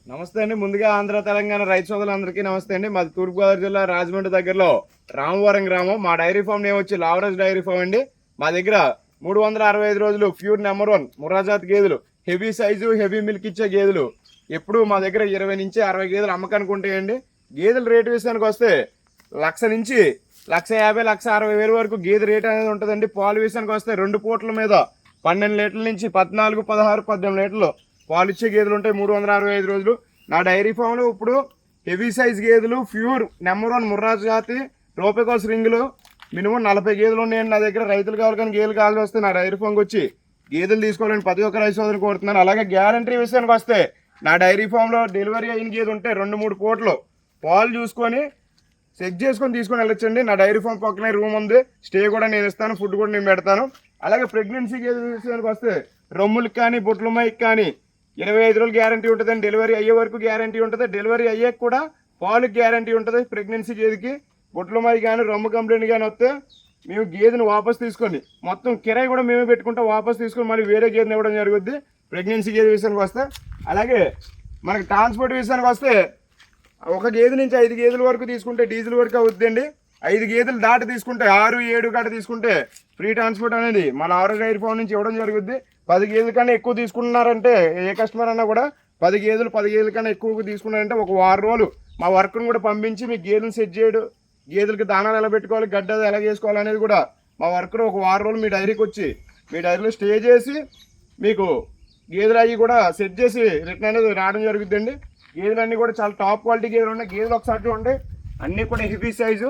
నమస్తే అండి. ముందుగా ఆంధ్ర తెలంగాణ రైతు సోదరులందరికీ నమస్తే అండి. మాది తూర్పుగోదావరి జిల్లా రాజమండ్రి దగ్గరలో రామవరం గ్రామం. మా డైరీ ఫామ్ నేమ్ వచ్చి లావరాజ్ డైరీ ఫామ్ అండి. మా దగ్గర 365 రోజులు ప్యూర్ నెంబర్ 1 ముర్రాజాతి గేదెలు, హెవీ సైజు హెవీ మిల్క్ ఇచ్చే గేదెలు ఎప్పుడు మా దగ్గర 20 నుంచి 60 గేదెలు అమ్మకానికి ఉంటాయండి. గేదెల రేటు విషయానికి వస్తే 1,00,000 నుంచి 1,50,000 1,60,000 వరకు గేదె రేట్ అనేది ఉంటుందండి. పాలు విషయానికి వస్తే 2 పూటల మీద 12 లీటర్ల నుంచి 14, 16, 18 లీటర్లు పాలు ఇచ్చే గేదెలు ఉంటాయి 365 రోజులు. నా డైరీ ఫామ్లో ఇప్పుడు హెవీ సైజ్ గేదెలు ప్యూర్ నెంబర్ 1 ముర్రాజ్ జాతి రోపెకోస్ రింగులు మినిమం 40 గేదెలు ఉన్నాయండి నా దగ్గర. రైతులు కావాలి కానీ గేదెలు కావాల్సి వస్తే నా డైరీ ఫామ్కి వచ్చి గేదెలు తీసుకోవాలని ప్రతి ఒక్క రైతు సోదరుని కోరుతున్నాను. అలాగే గ్యారంటీ విషయానికి వస్తే నా డైరీ ఫామ్లో డెలివరీ అయిన గేదె ఉంటే 2-3 పూటలు పాలు చూసుకొని చెక్ చేసుకొని తీసుకొని వెళ్ళొచ్చండి. నా డైరీ ఫామ్ పక్కనే రూమ్ ఉంది, స్టే కూడా నేను ఇస్తాను, ఫుడ్ కూడా నేను పెడతాను. అలాగే ప్రెగ్నెన్సీ గేదె విషయానికి వస్తే రొమ్ములకి కానీ బొట్లమాయికి కానీ 25 రోజులు గ్యారంటీ ఉంటుందండి. డెలివరీ అయ్యే వరకు గ్యారంటీ ఉంటుంది. డెలివరీ అయ్యాక కూడా పాలకు గ్యారంటీ ఉంటుంది. ప్రెగ్నెన్సీ గేదెకి బొట్లమాయి కానీ రొమ్ము కంప్లైంట్ కానీ వస్తే మేము గేదెని వాపస్ తీసుకొని మొత్తం కిరాయి కూడా మేమే పెట్టుకుంటాం. వాపస్ తీసుకొని మళ్ళీ వేరే గేదెని ఇవ్వడం జరుగుద్ది ప్రెగ్నెన్సీ గేదె విషయానికి వస్తే. అలాగే మనకి ట్రాన్స్పోర్ట్ విషయానికి వస్తే ఒక గేదె నుంచి 5 గేదెల వరకు తీసుకుంటే డీజిల్ వరకు అవుతుందండి. 5 గేదెలు దాటి తీసుకుంటే 6, 7 గంట తీసుకుంటే ఫ్రీ ట్రాన్స్పోర్ట్ అనేది మన ఆరో డైరీ ఫామ్ నుంచి ఇవ్వడం జరుగుద్ది. 10 గేదెల కన్నా ఎక్కువ తీసుకుంటున్నారంటే ఏ కస్టమర్ అన్నా కూడా 10 గేదెల కన్నా ఎక్కువ తీసుకున్నారంటే ఒక వారం రోజులు మా వర్క్ను కూడా పంపించి మీకు గేదెలు సెట్ చేయడం, గేదెలకి దానాలు ఎలా పెట్టుకోవాలి, గడ్డ ఎలా చేసుకోవాలి అనేది కూడా మా వర్కర్ ఒక వారం రోజులు మీ డైరీకి వచ్చి మీ డైరీలో స్టే చేసి మీకు గేదెలు అవి కూడా సెట్ చేసి రిటర్న్ అనేది రావడం జరుగుతుందండి. గేదెలన్నీ కూడా చాలా టాప్ క్వాలిటీ గేదెలు ఉన్నాయి. గేదెలు ఒకసారి ఉంటాయి, అన్నీ కూడా హెవీ సైజు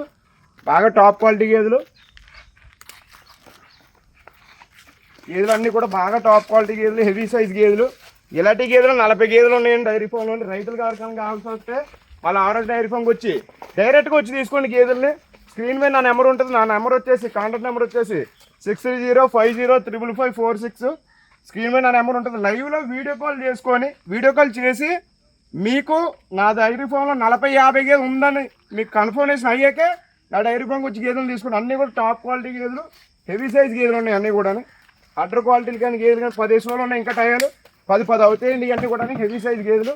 బాగా టాప్ క్వాలిటీ గేదెలు. గేదెలు అన్నీ కూడా బాగా టాప్ క్వాలిటీ గేదెలు, హెవీ సైజ్ గేదెలు. ఇలాంటి గేదెలు 40 గేదెలు ఉన్నాయండి డైరీ ఫామ్లో. రైతులు కావాల్సి వస్తే వాళ్ళ ఆరోగ్య డైరీ ఫామ్కి వచ్చి డైరెక్ట్గా వచ్చి తీసుకోండి గేదెల్ని. స్క్రీన్ మీద నా నెంబర్ ఉంటుంది. నా నెంబర్ వచ్చేసి కాంటాక్ట్ నెంబర్ వచ్చేసి 6050050546. స్క్రీన్ మీద నా నెంబర్ ఉంటుంది. లైవ్లో వీడియో కాల్ చేసుకొని వీడియో కాల్ చేసి మీకు నా డైరీ ఫామ్లో 40-50 గేదెలు ఉందని మీకు కన్ఫర్మేషన్ అయ్యాకే నా డైరీ ఫామ్కి వచ్చి గేదెలు తీసుకోండి. అన్నీ కూడా టాప్ క్వాలిటీ గేదెలు, హెవీ సైజ్ గేదెలు ఉన్నాయి. అన్నీ కూడా అడ్డర్ క్వాలిటీలు కానీ గేదెలు కానీ 10 రోజులు ఉన్నాయి. ఇంకా టైర్లు 10 అవుతాయండి. ఇవన్నీ కూడా హెవీ సైజ్ గేదెలు.